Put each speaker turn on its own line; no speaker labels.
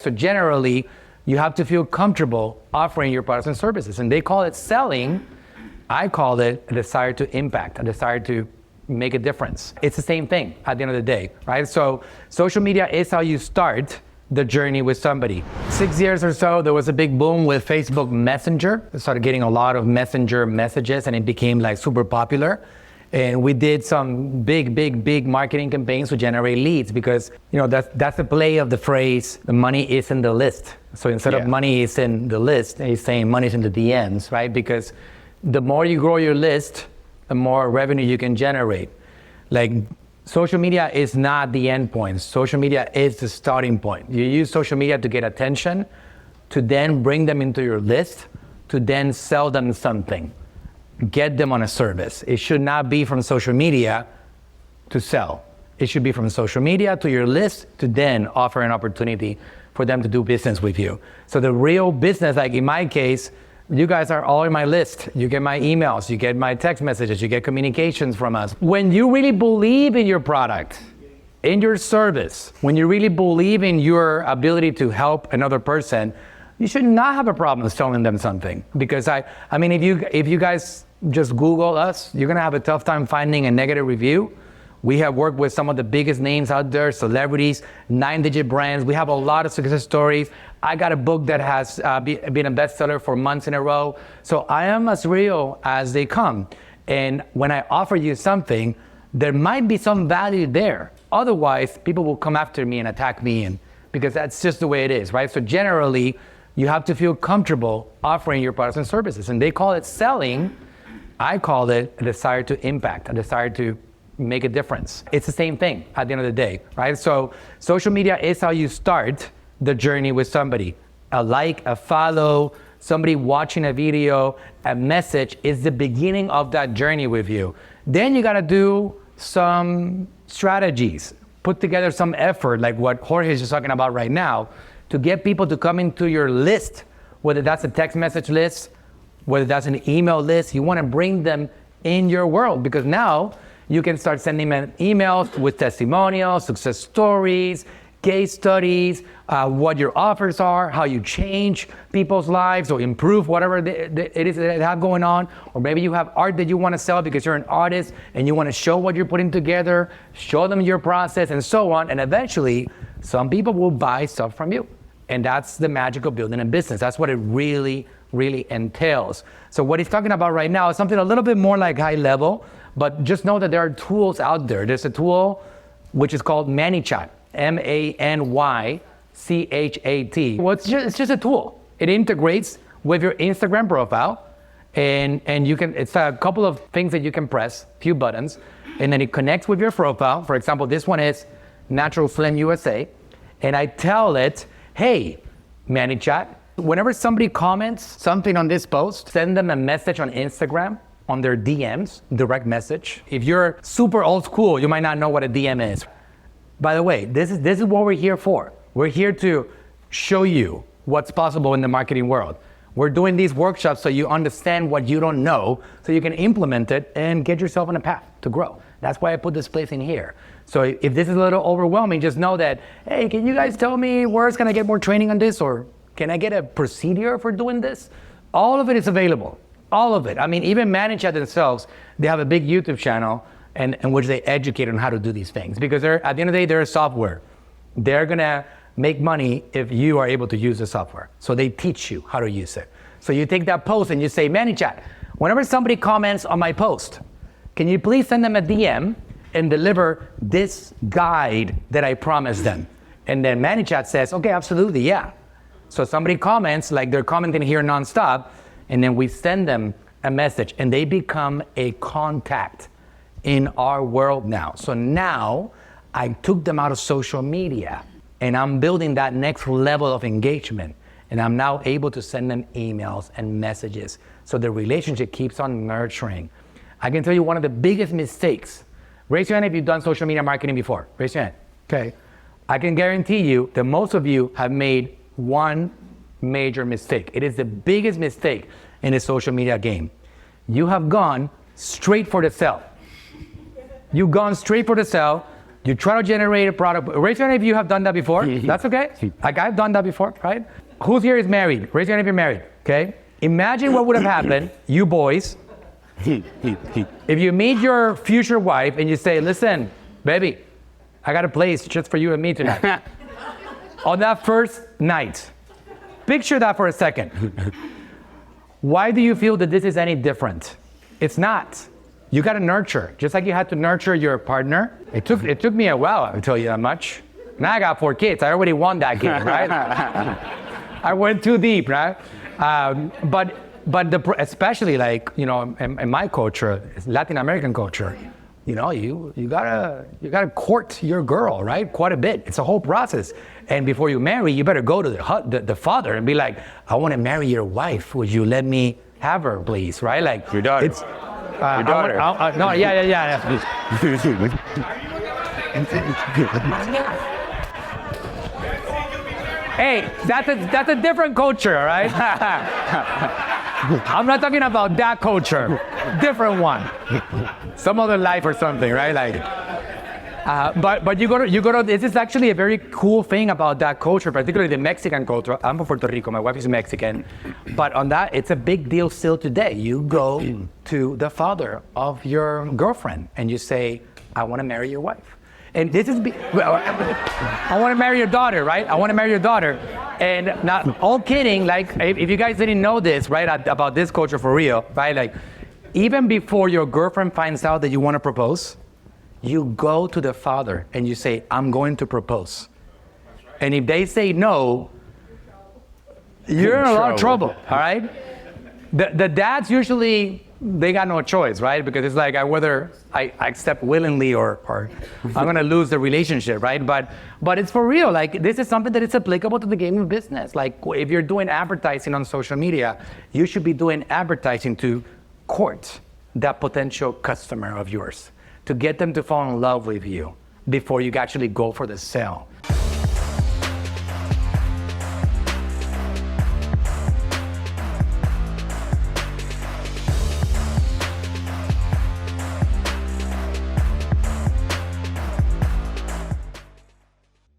So generally, you have to feel comfortable offering your products and services. And they call it selling. I call it a desire to impact, a desire to make a difference. It's the same thing at the end of the day, right? So social media is how you start the journey with somebody. 6 years or so, there was a big boom with Facebook Messenger. I started getting a lot of messenger messages and it became like super popular. And we did some big marketing campaigns to generate leads because, you know, that's the play of the phrase, the money is in the list. So instead of money is in the list, he's saying money is in the DMs, right? Because the more you grow your list, the more revenue you can generate. Like, social media is not the end point. Social media is the starting point. You use social media to get attention, to then bring them into your list, to then sell them something. Get them on a service. It should not be from social media to sell. It should be from social media to your list to then offer an opportunity for them to do business with you. So the real business, like in my case, you guys are all in my list. You get my emails, you get my text messages, you get communications from us. When you really believe in your product, in your service, when you really believe in your ability to help another person, you should not have a problem selling them something. Because I mean, if you guys just Google us, you're gonna have a tough time finding a negative review. We have worked with some of the biggest names out there, celebrities, 9-digit brands. We have a lot of success stories. I got a book that has been a bestseller for months in a row. So I am as real as they come. And when I offer you something, there might be some value there. Otherwise, people will come after me and attack me, and because that's just the way it is, right? So generally, you have to feel comfortable offering your products and services. And they call it selling. I call it a desire to impact, a desire to make a difference. It's the same thing at the end of the day, right? So social media is how you start the journey with somebody. A like, a follow, somebody watching a video, a message is the beginning of that journey with you. Then you gotta do some strategies, put together some effort, like what Jorge is just talking about right now, to get people to come into your list, whether that's a text message list, whether that's an email list. You wanna bring them in your world, because now you can start sending them emails with testimonials, success stories, case studies, what your offers are, how you change people's lives or improve whatever it is that they have going on. Or maybe you have art that you want to sell because you're an artist and you want to show what you're putting together, show them your process and so on. And eventually, some people will buy stuff from you. And that's the magic of building a business. That's what it really entails. So what he's talking about right now is something a little bit more like high level, but just know that there are tools out there. There's a tool which is called ManyChat. ManyChat. Well, it's just a tool. It integrates with your Instagram profile, and you can, it's a couple of things that you can press, few buttons, and then it connects with your profile. For example, this one is Natural Slim USA, and I tell it, hey, ManyChat, whenever somebody comments something on this post, send them a message on Instagram, on their DMs, direct message. If you're super old school, you might not know what a DM is. By the way, this is what we're here for. We're here to show you what's possible in the marketing world. We're doing these workshops so you understand what you don't know, so you can implement it and get yourself on a path to grow. That's why I put this place in here. So if this is a little overwhelming, just know that, hey, can you guys tell me where can I get more training on this? Or can I get a procedure for doing this? All of it is available, all of it. I mean, even ManyChat themselves, they have a big YouTube channel in which they educate on how to do these things, because at the end of the day, they're a software. They're gonna make money if you are able to use the software. So they teach you how to use it. So you take that post and you say, ManyChat, whenever somebody comments on my post, can you please send them a DM and deliver this guide that I promised them? And then ManyChat says, okay, absolutely, yeah. So somebody comments, like they're commenting here nonstop, and then we send them a message and they become a contact in our world now. So now I took them out of social media and I'm building that next level of engagement, and I'm now able to send them emails and messages so the relationship keeps on nurturing. I can tell you one of the biggest mistakes. Raise your hand if you've done social media marketing before. Raise your hand. Okay. I can guarantee you that most of you have made one major mistake. It is the biggest mistake in the social media game. You have gone straight for the sell. You've gone straight for the sell. You try to generate a product. Raise your hand if you have done that before. That's okay. Like I've done that before, right? Who's here is married? Raise your hand if you're married, okay? Imagine what would have happened, you boys, if you meet your future wife and you say, listen, baby, I got a place just for you and me tonight. On that first night, picture that for a second. Why do you feel that this is any different? It's not. You got to nurture, just like you had to nurture your partner. It took me a while, I'll tell you that much. Now I got 4 kids. I already won that game, right? I went too deep, right? But especially like, you know, in my culture, Latin American culture, you know, you gotta court your girl, right? Quite a bit. It's a whole process. And before you marry, you better go to the father and be like, I want to marry your wife. Would you let me have her, please? Right? Like
your daughter.
It's,
your daughter.
No, yeah. Hey, that's a different culture, all right? I'm not talking about that culture. Different one. Some other life or something, right? Like, but you go to. This is actually a very cool thing about that culture, particularly the Mexican culture. I'm from Puerto Rico. My wife is Mexican, but on that, it's a big deal still today. You go to the father of your girlfriend and you say, "I want to marry your wife." And this is, I want to marry your daughter, right? I want to marry your daughter. And not all kidding, like, if you guys didn't know this, right, about this culture for real, right? Like, even before your girlfriend finds out that you want to propose, you go to the father and you say, I'm going to propose. And if they say no, you're in a lot of trouble, all right? The dads usually, they got no choice, right? Because it's like whether I accept willingly or I'm gonna lose the relationship, right? But it's for real. Like, this is something that is applicable to the game of business. Like, if you're doing advertising on social media, you should be doing advertising to court that potential customer of yours, to get them to fall in love with you before you actually go for the sale.